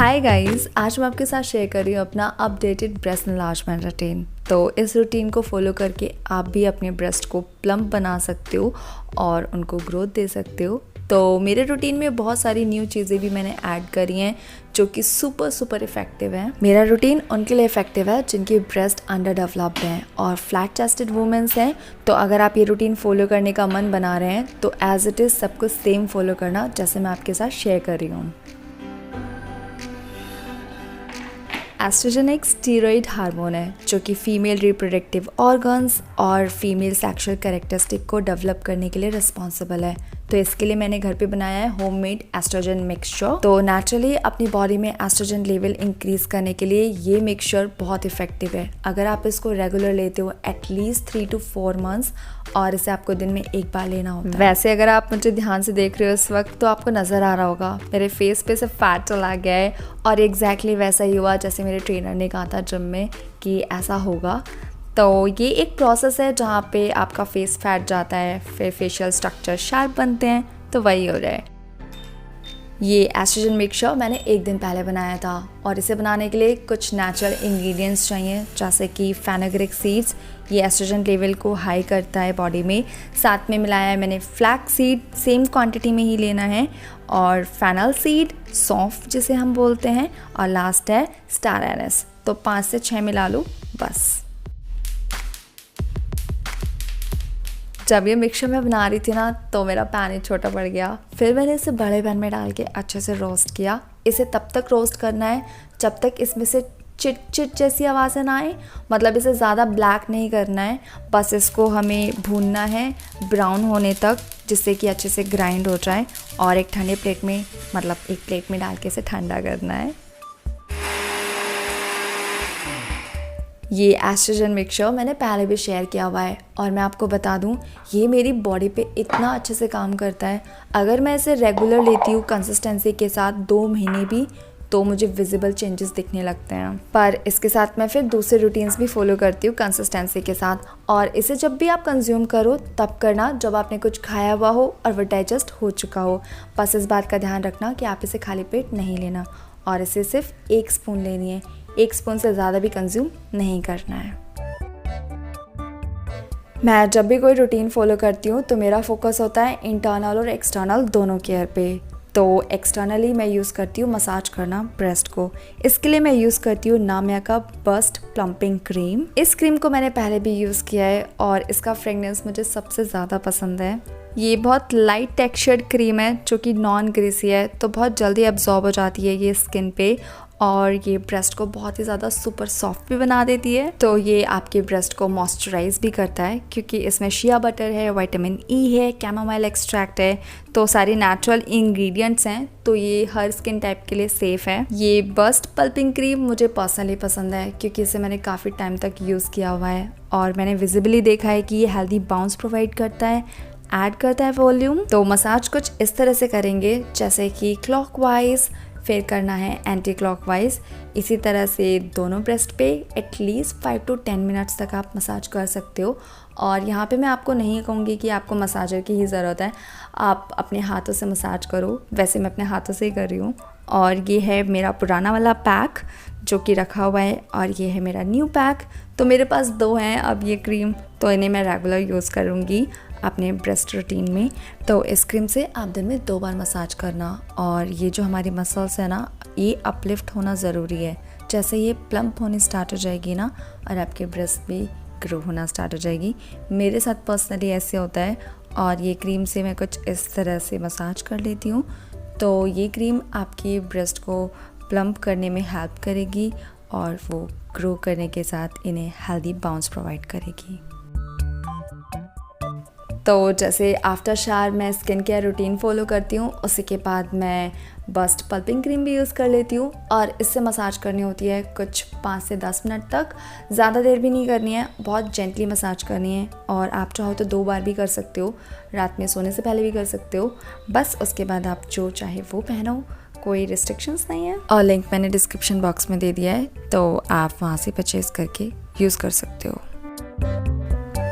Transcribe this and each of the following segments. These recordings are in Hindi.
हाय गाइस, आज मैं आपके साथ शेयर कर रही हूँ अपना अपडेटेड ब्रेस्ट एनलार्जमेंट रूटीन। तो इस रूटीन को फॉलो करके आप भी अपने ब्रेस्ट को प्लम्प बना सकते हो और उनको ग्रोथ दे सकते हो। तो मेरे रूटीन में बहुत सारी न्यू चीज़ें भी मैंने ऐड करी हैं जो कि सुपर इफ़ेक्टिव हैं। मेरा रूटीन उनके लिए इफ़ेक्टिव है जिनकी ब्रेस्ट अंडर डेवलप्ड हैं और फ्लैट चेस्टेड वुमेन्स हैं। तो अगर आप ये रूटीन फॉलो करने का मन बना रहे हैं तो एज इट इज़ सब कुछ सेम फॉलो करना जैसे मैं आपके साथ शेयर कर रही हूँ। एस्ट्रोजन एक स्टीरॉयड हार्मोन है जो कि फीमेल रिप्रोडक्टिव ऑर्गन्स और फीमेल सेक्सुअल कैरेक्टरिस्टिक को डेवलप करने के लिए रिस्पॉन्सिबल है। तो इसके लिए मैंने घर पे बनाया है होममेड एस्ट्रोजन मिक्सचर। तो नेचुरली अपनी बॉडी में एस्ट्रोजन लेवल इंक्रीज करने के लिए ये मिक्सचर बहुत इफेक्टिव है। अगर आप इसको रेगुलर लेते हो एटलीस्ट 3 to 4 months और इसे आपको दिन में एक बार लेना होता है। वैसे अगर आप मुझे ध्यान से देख रहे हो इस वक्त तो आपको नज़र आ रहा होगा मेरे फेस पे से फैट चला गया है और एग्जैक्टली वैसा ही हुआ जैसे मेरे ट्रेनर ने कहा था जिम में कि ऐसा होगा। तो ये एक प्रोसेस है जहाँ पे आपका फेस फैट जाता है, फिर फेशियल स्ट्रक्चर शार्प बनते हैं, तो वही हो रहा है। ये एस्ट्रोजन मिक्सचर मैंने एक दिन पहले बनाया था और इसे बनाने के लिए कुछ नेचुरल इंग्रेडिएंट्स चाहिए जैसे कि फेनुग्रीक सीड्स। ये एस्ट्रोजन लेवल को हाई करता है बॉडी में। साथ में मिलाया है मैंने फ्लैक्स सीड, सेम क्वांटिटी में ही लेना है, और फेनल सीड, सौंफ जिसे हम बोलते हैं, और लास्ट है स्टार एनिस। तो 5 से 6 मिला लो बस। जब ये मिक्सचर मैं बना रही थी ना तो मेरा पैन ही छोटा पड़ गया। फिर मैंने इसे बड़े पैन में डाल के अच्छे से रोस्ट किया। इसे तब तक रोस्ट करना है जब तक इसमें से चिट चिट जैसी आवाज़ें ना आए। मतलब इसे ज़्यादा ब्लैक नहीं करना है, बस इसको हमें भूनना है ब्राउन होने तक, जिससे कि अच्छे से ग्राइंड हो जाए। और एक ठंडे प्लेट में, मतलब एक प्लेट में डाल के इसे ठंडा करना है। ये एस्ट्रोजन मिक्सचर मैंने पहले भी शेयर किया हुआ है और मैं आपको बता दूं ये मेरी बॉडी पे इतना अच्छे से काम करता है। अगर मैं इसे रेगुलर लेती हूँ कंसिस्टेंसी के साथ 2 महीने भी, तो मुझे विजिबल चेंजेस दिखने लगते हैं। पर इसके साथ मैं फिर दूसरे रूटीन्स भी फॉलो करती हूँ कंसिस्टेंसी के साथ। और इसे जब भी आप कंज्यूम करो तब करना जब आपने कुछ खाया हुआ हो और वो डाइजेस्ट हो चुका हो। बस इस बात का ध्यान रखना कि आप इसे खाली पेट नहीं लेना और इसे सिर्फ 1 स्पून लेनी है। 1 स्पून से ज़्यादा भी कंज्यूम नहीं करना है। मैं जब भी कोई रूटीन फॉलो करती हूँ तो मेरा फोकस होता है इंटरनल और एक्सटर्नल दोनों केयर पे। तो एक्सटर्नली मैं यूज़ करती हूँ मसाज करना ब्रेस्ट को। इसके लिए मैं यूज़ करती हूँ नामिया का बस्ट प्लम्पिंग क्रीम। इस क्रीम को मैंने पहले भी यूज़ किया है और इसका फ्रेगनेंस मुझे सबसे ज़्यादा पसंद है। ये बहुत लाइट टेक्सचर्ड क्रीम है जो कि नॉन ग्रीसी है, तो बहुत जल्दी एब्जॉर्ब हो जाती है ये स्किन पे और ये ब्रेस्ट को बहुत ही ज़्यादा सुपर सॉफ्ट भी बना देती है। तो ये आपके ब्रेस्ट को मॉइस्चराइज भी करता है क्योंकि इसमें शिया बटर है, विटामिन ई है, कैमोमाइल एक्सट्रैक्ट है, तो सारी नेचुरल इंग्रेडिएंट्स हैं। तो ये हर स्किन टाइप के लिए सेफ़ है। ये बस्ट पल्पिंग क्रीम मुझे पर्सनली पसंद है क्योंकि इसे मैंने काफ़ी टाइम तक यूज़ किया हुआ है और मैंने विजिबली देखा है कि ये हेल्दी बाउंस प्रोवाइड करता है, ऐड करता है वॉल्यूम। तो मसाज कुछ इस तरह से करेंगे जैसे कि क्लॉकवाइज, फिर करना है एंटी क्लॉकवाइज। इसी तरह से दोनों ब्रेस्ट पे एटलीस्ट 5 to 10 मिनट्स तक आप मसाज कर सकते हो। और यहाँ पे मैं आपको नहीं कहूँगी कि आपको मसाजर की ही ज़रूरत है, आप अपने हाथों से मसाज करो। वैसे मैं अपने हाथों से ही कर रही हूँ। और ये है मेरा पुराना वाला पैक जो कि रखा हुआ है और ये है मेरा न्यू पैक। तो मेरे पास 2 हैं अब ये क्रीम, तो इन्हें मैं रेगुलर यूज़ करूँगी अपने ब्रेस्ट रूटीन में। तो इस क्रीम से आप दिन में 2 बार मसाज करना और ये जो हमारी मसल्स है ना, ये अपलिफ्ट होना ज़रूरी है। जैसे ये प्लम्प होनी स्टार्ट हो जाएगी ना और आपके ब्रेस्ट भी ग्रो होना स्टार्ट हो जाएगी। मेरे साथ पर्सनली ऐसे होता है और ये क्रीम से मैं कुछ इस तरह से मसाज कर लेती हूँ। तो ये क्रीम आपकी ब्रेस्ट को प्लम्प करने में हेल्प करेगी और वो ग्रो करने के साथ इन्हें हेल्दी बाउंस प्रोवाइड करेगी। तो जैसे आफ्टर शावर मैं स्किन केयर रूटीन फॉलो करती हूँ, उसी के बाद मैं बस्ट पल्पिंग क्रीम भी यूज़ कर लेती हूँ और इससे मसाज करनी होती है कुछ 5 से 10 मिनट तक। ज़्यादा देर भी नहीं करनी है, बहुत जेंटली मसाज करनी है। और आप चाहो तो 2 बार भी कर सकते हो, रात में सोने से पहले भी कर सकते हो। बस उसके बाद आप जो चाहे वो पहनो, कोई रिस्ट्रिक्शंस नहीं है। और लिंक मैंने डिस्क्रिप्शन बॉक्स में दे दिया है, तो आप वहाँ से परचेज़ करके यूज़ कर सकते हो।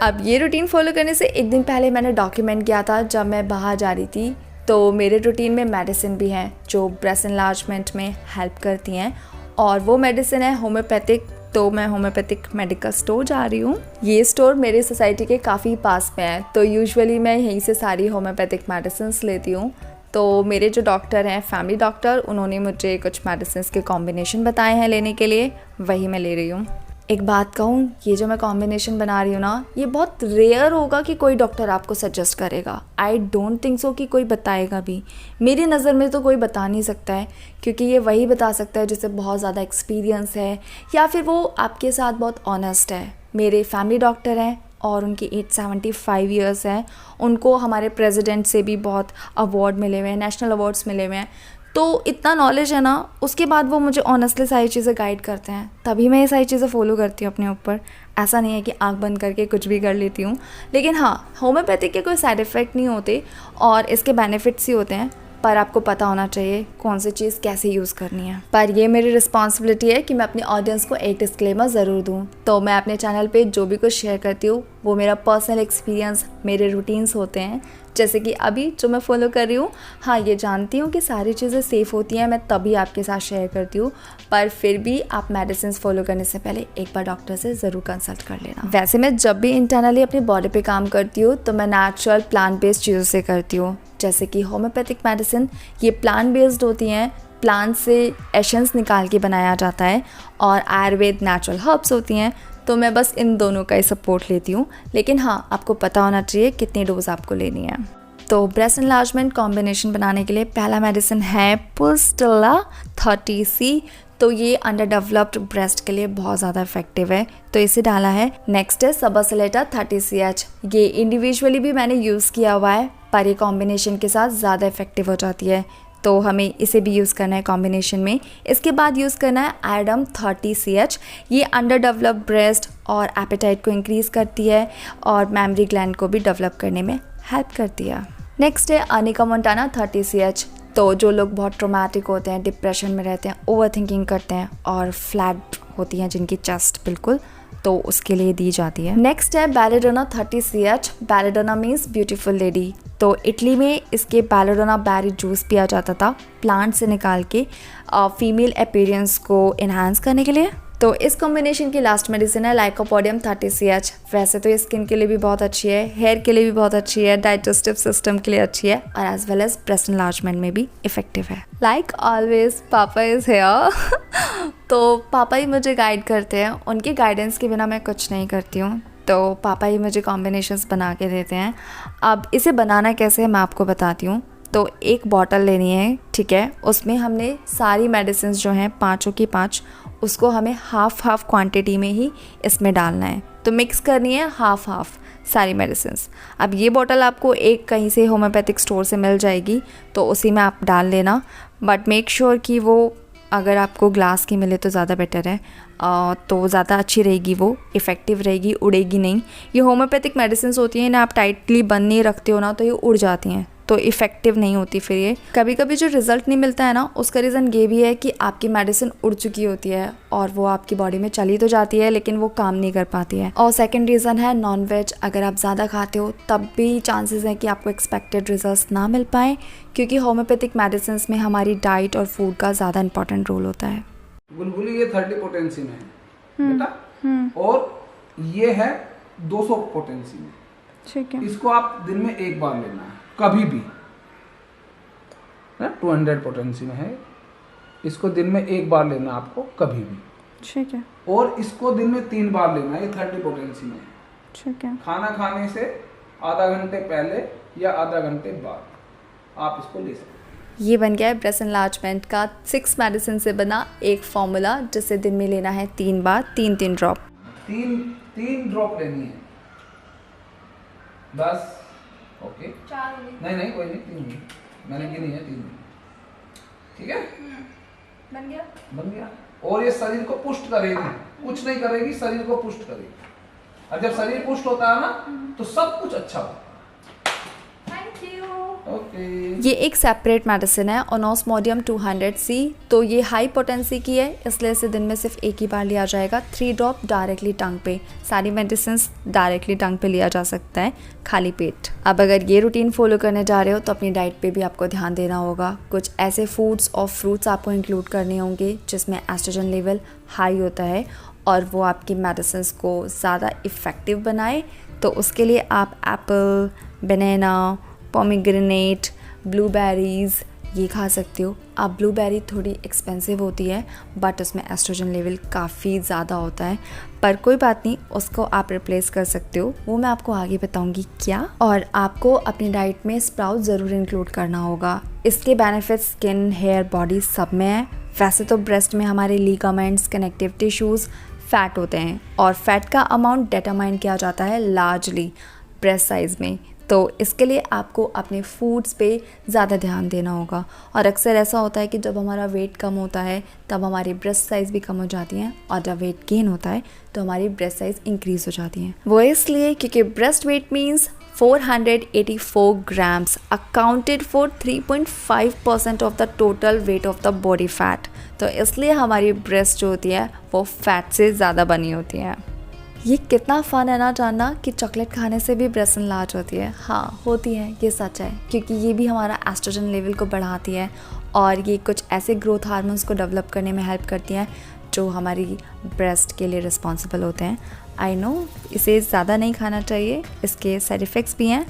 अब ये रूटीन फॉलो करने से एक दिन पहले मैंने डॉक्यूमेंट किया था जब मैं बाहर जा रही थी। तो तो मेरे रूटीन में मेडिसिन भी हैं जो ब्रेस्ट एनलार्जमेंट में हेल्प करती हैं, और वो मेडिसिन है होम्योपैथिक। तो मैं होम्योपैथिक मेडिकल स्टोर जा रही हूँ। ये स्टोर मेरे सोसाइटी के काफ़ी पास में है, तो यूजुअली मैं यहीं से सारी होम्योपैथिक मेडिसिन लेती हूँ। तो मेरे जो डॉक्टर हैं, फैमिली डॉक्टर, उन्होंने मुझे कुछ मेडिसिन के कॉम्बिनेशन बताए हैं लेने के लिए, वही मैं ले रही हूँ। एक बात कहूँ, ये जो मैं कॉम्बिनेशन बना रही हूँ ना, ये बहुत रेयर होगा कि कोई डॉक्टर आपको सजेस्ट करेगा। आई डोंट थिंक सो कि कोई बताएगा भी। मेरी नज़र में तो कोई बता नहीं सकता है, क्योंकि ये वही बता सकता है जिसे बहुत ज़्यादा एक्सपीरियंस है या फिर वो आपके साथ बहुत ऑनेस्ट है। मेरे फैमिली डॉक्टर हैं और उनकी एज 75 ईयर्स है। उनको हमारे प्रेसिडेंट से भी बहुत अवार्ड मिले हुए हैं, नेशनल अवार्ड्स मिले हुए हैं। तो इतना नॉलेज है ना, उसके बाद वो मुझे ऑनेस्टली सारी चीज़ें गाइड करते हैं, तभी मैं ये सारी चीज़ें फॉलो करती हूँ अपने ऊपर। ऐसा नहीं है कि आंख बंद करके कुछ भी कर लेती हूँ। लेकिन हाँ, होम्योपैथिक के कोई साइड इफ़ेक्ट नहीं होते और इसके बेनिफिट्स ही होते हैं, पर आपको पता होना चाहिए कौन सी चीज़ कैसे यूज़ करनी है। पर ये मेरी रिस्पॉन्सिबिलिटी है कि मैं अपनी ऑडियंस को एक डिस्क्लेमर ज़रूर दूँ। तो मैं अपने चैनल पे जो भी कुछ शेयर करती हूँ वो मेरा पर्सनल एक्सपीरियंस, मेरे रूटीन्स होते हैं, जैसे कि अभी जो मैं फॉलो कर रही हूँ। हाँ, ये जानती हूँ कि सारी चीज़ें सेफ़ होती हैं, मैं तभी आपके साथ शेयर करती हूँ, पर फिर भी आप मेडिसिन फॉलो करने से पहले एक बार डॉक्टर से ज़रूर कंसल्ट कर लेना। वैसे मैं जब भी इंटरनली अपनी बॉडी पे काम करती हूँ तो मैं नेचुरल प्लांट बेस्ड चीज़ों से करती हूँ, जैसे कि होम्योपैथिक मेडिसिन ये प्लांट बेस्ड होती हैं, प्लांट से एसेंस निकाल के बनाया जाता है, और आयुर्वेद नेचुरल हर्ब्स होती हैं। तो मैं बस इन दोनों का ही सपोर्ट लेती हूँ, लेकिन हाँ, आपको पता होना चाहिए कितनी डोज आपको लेनी है। तो ब्रेस्ट एनलार्जमेंट कॉम्बिनेशन बनाने के लिए पहला मेडिसिन है पुस्टला 30C। तो ये अंडर डेवलप्ड ब्रेस्ट के लिए बहुत ज़्यादा इफेक्टिव है, तो इसे डाला है। नेक्स्ट है सबसलेटा 30CH। ये इंडिविजुअली भी मैंने यूज़ किया हुआ है, पर ये कॉम्बिनेशन के साथ ज़्यादा इफेक्टिव हो जाती है, तो हमें इसे भी यूज़ करना है कॉम्बिनेशन में। इसके बाद यूज़ करना है आयडम 30CH। ये अंडर डेवलप्ड ब्रेस्ट और एपेटाइट को इंक्रीज़ करती है और मेमोरी ग्लैंड को भी डेवलप करने में हेल्प करती है। नेक्स्ट है अनिका मोंटाना 30CH। तो जो लोग बहुत ट्रोमैटिक होते हैं, डिप्रेशन में रहते हैं, ओवर थिंकिंग करते हैं और फ्लैट होती हैं जिनकी चेस्ट बिल्कुल, तो उसके लिए दी जाती है। नेक्स्ट है belladonna 30CH। Belladonna means beautiful lady. तो इटली में इसके बेलेडोना बेरी जूस पिया जाता था प्लांट से निकाल के, फीमेल अपीयरेंस को इन्हांस करने के लिए। तो इस कॉम्बिनेशन की लास्ट मेडिसिन है लाइकोपोडियम 30CH। वैसे तो ये स्किन के लिए भी बहुत अच्छी है, हेयर के लिए भी बहुत अच्छी है, डाइजेस्टिव सिस्टम के लिए अच्छी है, और as well as breast enlargement में भी इफेक्टिव है। Like always papa is here. तो पापा ही मुझे गाइड करते हैं, उनके गाइडेंस के बिना मैं कुछ नहीं करती हूँ। तो पापा ही मुझे कॉम्बिनेशंस बना के देते हैं। अब इसे बनाना कैसे है मैं आपको बताती हूँ। तो एक बॉटल लेनी है, ठीक है, उसमें हमने सारी मेडिसिन जो हैं 5 की 5, उसको हमें हाफ क्वांटिटी में ही इसमें डालना है। तो मिक्स करनी है हाफ सारी मेडिसिन। अब ये बॉटल आपको एक कहीं से होम्योपैथिक स्टोर से मिल जाएगी, तो उसी में आप डाल लेना, बट मेक श्योर कि वो अगर आपको ग्लास की मिले तो ज़्यादा बेटर है, तो ज़्यादा अच्छी रहेगी, वो इफ़ेक्टिव रहेगी, उड़ेगी नहीं। ये होम्योपैथिक मेडिसिन होती हैं, इन्हें आप टाइटली बंद नहीं रखते हो ना, तो ये उड़ जाती हैं, तो इफ़ेक्टिव नहीं होती फिर ये। कभी कभी जो रिज़ल्ट नहीं मिलता है ना, उसका रीज़न ये भी है कि आपकी मेडिसिन उड़ चुकी होती है और वो आपकी बॉडी में चली तो जाती है लेकिन वो काम नहीं कर पाती है। और सेकंड रीज़न है नॉन वेज। अगर आप ज़्यादा खाते हो तब भी चांसेस हैं कि आपको एक्सपेक्टेड रिजल्ट्स ना मिल पाए, क्योंकि होम्योपैथिक मेडिसिन में हमारी डाइट और फूड का ज़्यादा इंपॉर्टेंट रोल होता है। बुलबुली ये 30 पोटेंसी में है बेटा, और ये है 200 पोटेंसी में। ठीक है, इसको आप दिन में एक बार लेना है कभी भी। 200 पोटेंसी में है, इसको दिन में एक बार लेना है आपको कभी भी। ठीक है, और इसको दिन में 3 बार लेना है, ये 30 पोटेंसी में है। ठीक है। खाना खाने से आधा घंटे पहले या आधा घंटे बाद आप इसको ले सकते हैं। ये बन गया है ब्रेस्ट एनलार्जमेंट का 6 मेडिसिन से बना एक फॉर्मूला, जिसे दिन में लेना है 3 बार, 3 ड्रॉप। 3 ड्रॉप लेनी है, 10 ओके, 4 नहीं कोई नहीं, 3 मैंने गिनी है, 3 ठीक है, बन गया। और ये शरीर को पुष्ट करेगी, कुछ नहीं करेगी, शरीर को पुष्ट करेगी। और जब शरीर पुष्ट होता है ना, तो सब कुछ अच्छा होता है। Thank you. ओके। ओके। ये एक सेपरेट मेडिसिन है ओनोस्मोडियम 200C। तो ये हाई पोटेंसी की है, इसलिए इसे दिन में सिर्फ एक ही बार लिया जाएगा। 3 ड्रॉप डायरेक्टली टंग पे। सारी मेडिसिन डायरेक्टली टंग पे लिया जा सकता है खाली पेट। अब अगर ये रूटीन फॉलो करने जा रहे हो तो अपनी डाइट पे भी आपको ध्यान देना होगा। कुछ ऐसे फूड्स और फ्रूट्स आपको इंक्लूड करने होंगे जिसमें एस्ट्रोजन लेवल हाई होता है और वो आपकी मेडिसिन को ज़्यादा इफ़ेक्टिव बनाए। तो उसके लिए आप एप्पल, बनाना, पोमीग्रेनेट, ब्लूबेरीज़ ये खा सकते हो। अब ब्लूबेरी थोड़ी एक्सपेंसिव होती है बट उसमें एस्ट्रोजन लेवल काफ़ी ज़्यादा होता है, पर कोई बात नहीं, उसको आप रिप्लेस कर सकते हो। वो मैं आपको आगे बताऊंगी क्या। और आपको अपनी डाइट में स्प्राउट ज़रूर इंक्लूड करना होगा। इसके बेनिफिट्स स्किन, हेयर, बॉडी सब में है। वैसे तो ब्रेस्ट में हमारे लीगामेंट्स, कनेक्टिव टिश्यूज़, फैट होते हैं और फैट का अमाउंट डिटरमाइन किया जाता है लार्जली ब्रेस्ट साइज़ में। तो इसके लिए आपको अपने फूड्स पे ज़्यादा ध्यान देना होगा। और अक्सर ऐसा होता है कि जब हमारा वेट कम होता है तब हमारी ब्रेस्ट साइज़ भी कम हो जाती हैं और जब वेट गेन होता है तो हमारी ब्रेस्ट साइज़ इंक्रीज़ हो जाती हैं। वो इसलिए क्योंकि breast weight means 484 grams accounted for 3.5% of the total weight of the body fat. तो इसलिए हमारी ब्रेस्ट जो होती है वो फैट से ज़्यादा बनी होती है। ये कितना फ़न है ना जानना कि चॉकलेट खाने से भी ब्रेस्ट एनलार्ज होती है। हाँ होती है, ये सच है, क्योंकि ये भी हमारा एस्ट्रोजन लेवल को बढ़ाती है और ये कुछ ऐसे ग्रोथ हार्मोन्स को डेवलप करने में हेल्प करती हैं जो हमारी ब्रेस्ट के लिए रिस्पॉन्सिबल होते हैं। आई नो इसे ज़्यादा नहीं खाना चाहिए, इसके साइड इफ़ेक्ट्स भी हैं,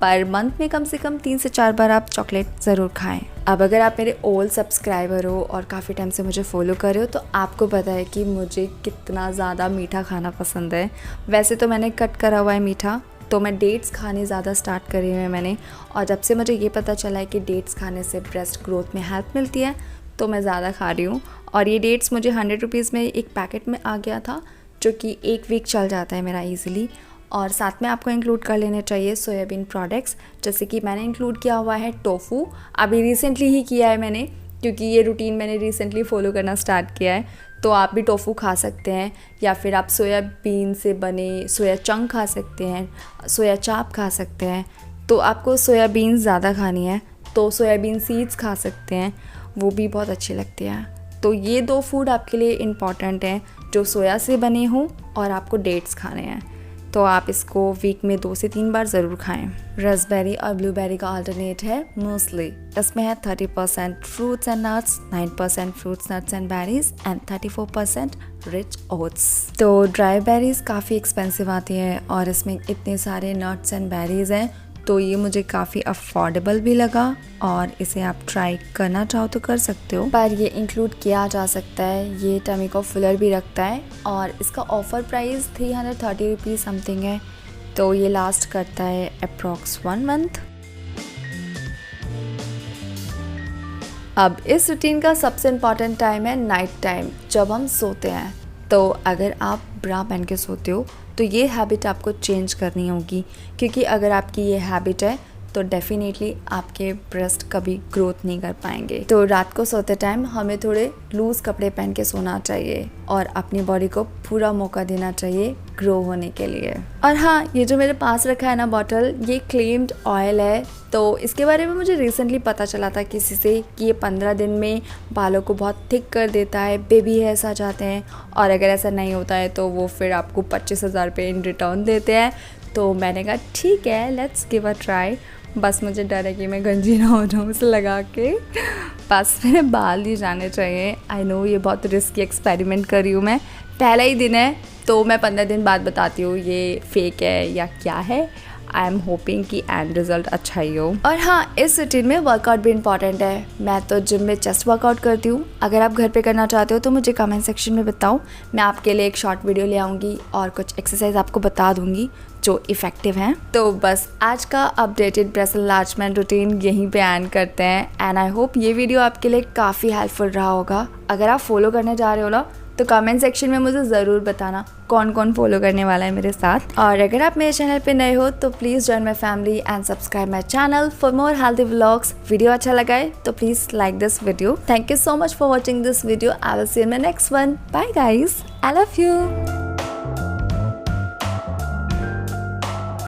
पर मंथ में कम से कम 3 से 4 बार आप चॉकलेट ज़रूर खाएं। अब अगर आप मेरे ओल्ड सब्सक्राइबर हो और काफ़ी टाइम से मुझे फॉलो कर रहे हो तो आपको पता है कि मुझे कितना ज़्यादा मीठा खाना पसंद है। वैसे तो मैंने कट करा हुआ है मीठा, तो मैं डेट्स खाने ज़्यादा स्टार्ट करी हुई है मैंने। और जब से मुझे ये पता चला है कि डेट्स खाने से ब्रेस्ट ग्रोथ में हेल्प मिलती है तो मैं ज़्यादा खा रही हूँ। और ये डेट्स मुझे 100 रुपीज़ में एक पैकेट में आ गया था, जो कि 1 वीक चल जाता है मेरा ईज़िली। और साथ में आपको इंक्लूड कर लेने चाहिए सोयाबीन प्रोडक्ट्स, जैसे कि मैंने इंक्लूड किया हुआ है टोफू। अभी रिसेंटली ही किया है मैंने, क्योंकि ये रूटीन मैंने रिसेंटली फॉलो करना स्टार्ट किया है। तो आप भी टोफू खा सकते हैं या फिर आप सोयाबीन से बने सोया चंक खा सकते हैं, सोया चाप खा सकते हैं। तो आपको सोयाबीन ज़्यादा खानी है तो सोयाबीन सीड्स खा सकते हैं, वो भी बहुत अच्छी लगती है। तो ये 2 फूड आपके लिए इम्पॉर्टेंट हैं जो सोया से बने हों और आपको डेट्स खाने हैं। तो आप इसको वीक में 2 से 3 बार ज़रूर खाएं। रास्पबेरी और ब्लूबेरी का अल्टरनेट है मूसली। इसमें है 30% fruits and nuts, 9% fruits, nuts and berries and 34% rich oats. तो ड्राई बेरीज काफ़ी एक्सपेंसिव आती है और इसमें इतने सारे नट्स एंड बेरीज हैं, तो ये मुझे काफ़ी अफोर्डेबल भी लगा और इसे आप ट्राई करना चाहो तो कर सकते हो। पर ये इंक्लूड किया जा सकता है, ये टमी को फुलर भी रखता है और इसका ऑफ़र प्राइस 330 रुपीज़ समथिंग है। तो ये लास्ट करता है अप्रॉक्स 1 मंथ। अब इस रूटीन का सबसे इम्पॉर्टेंट टाइम है नाइट टाइम, जब हम सोते हैं। तो अगर आप ब्रा पहन के सोते हो तो ये हैबिट आपको चेंज करनी होगी, क्योंकि अगर आपकी ये हैबिट है तो डेफिनेटली आपके ब्रेस्ट कभी ग्रोथ नहीं कर पाएंगे। तो रात को सोते टाइम हमें थोड़े लूज़ कपड़े पहन के सोना चाहिए और अपनी बॉडी को पूरा मौका देना चाहिए ग्रो होने के लिए। और हाँ, ये जो मेरे पास रखा है ना बॉटल, ये क्लेम्ड ऑयल है। तो इसके बारे में मुझे रिसेंटली पता चला था किसी से कि ये 15 दिन में बालों को बहुत थिक कर देता है, बेबी हेयर्स आ जाते हैं, और अगर ऐसा नहीं होता है तो वो फिर आपको 25,000 रुपये इन रिटर्न देते हैं। तो मैंने कहा ठीक है, लेट्स गिव अ ट्राई। बस मुझे डर है कि मैं गंजी ना हो जाऊँ उसे लगा के, बस मेरे बाल ही जाने चाहिए। आई नो ये बहुत रिस्की एक्सपेरिमेंट कर रही हूँ मैं, पहला ही दिन है, तो मैं 15 दिन बाद बताती हूँ ये फेक है या क्या है। आई एम होपिंग कि एंड रिजल्ट अच्छा ही हो। और हाँ, इस रूटीन में वर्कआउट भी इंपॉर्टेंट है। मैं तो जिम में चेस्ट वर्कआउट करती हूँ। अगर आप घर पे करना चाहते हो तो मुझे कमेंट सेक्शन में बताओ, मैं आपके लिए एक शॉर्ट वीडियो ले आऊँगी और कुछ एक्सरसाइज आपको बता दूँगी जो इफ़ेक्टिव हैं। तो बस आज का अपडेटेड ब्रेस्ट एनलार्जमेंट रूटीन यहीं पे एंड करते हैं। एंड आई होप ये वीडियो आपके लिए काफ़ी हेल्पफुल रहा होगा। अगर आप फॉलो करने जा रहे हो ना तो कमेंट सेक्शन में मुझे ज़रूर बताना कौन कौन फॉलो करने वाला है मेरे साथ। और अगर आप मेरे चैनल पे नए हो तो please join my family and subscribe my channel for more healthy vlogs. Video अच्छा लगा है तो please like this video. Thank you so much for watching this video. I will see you in my next one. Bye guys, I love you.